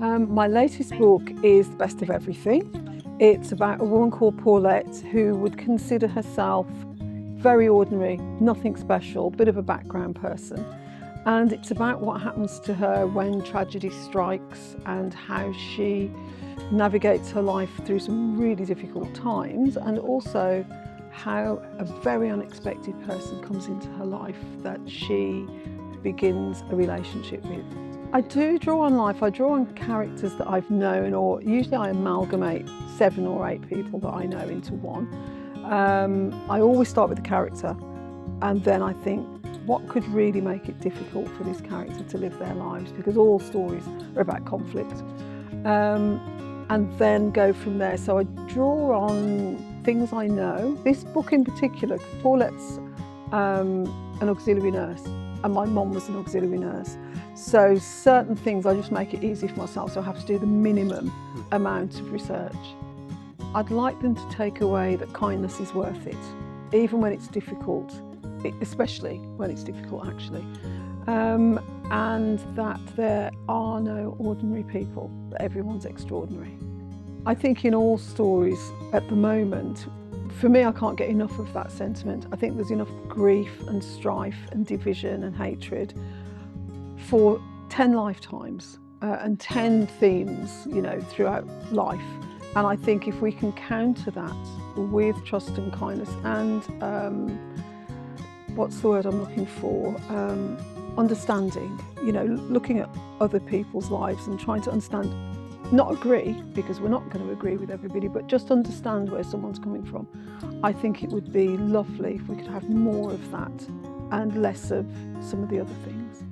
My latest book is The Best of Everything. It's about a woman called Paulette who would consider herself very ordinary, nothing special, bit of a background person. And it's about what happens to her when tragedy strikes and how she navigates her life through some really difficult times, and also how a very unexpected person comes into her life that she begins a relationship with. I do draw on life. I draw on characters that I've known, or usually I amalgamate 7 or 8 people that I know into one. I always start with the character, and then I think, what could really make it difficult for this character to live their lives, because all stories are about conflict, and then go from there. So I draw on things I know. This book in particular, because Paulette's an auxiliary nurse, and my mum was an auxiliary nurse. So certain things I just make it easy for myself, so I have to do the minimum amount of research. I'd like them to take away that kindness is worth it, even when it's difficult, especially when it's difficult actually, and that there are no ordinary people, that everyone's extraordinary. I think in all stories at the moment, for me, I can't get enough of that sentiment. I think there's enough grief and strife and division and hatred for 10 lifetimes and 10 themes, throughout life. And I think if we can counter that with trust and kindness and, what's the word I'm looking for? Understanding, looking at other people's lives and trying to understand, not agree, because we're not going to agree with everybody, but just understand where someone's coming from. I think it would be lovely if we could have more of that and less of some of the other things.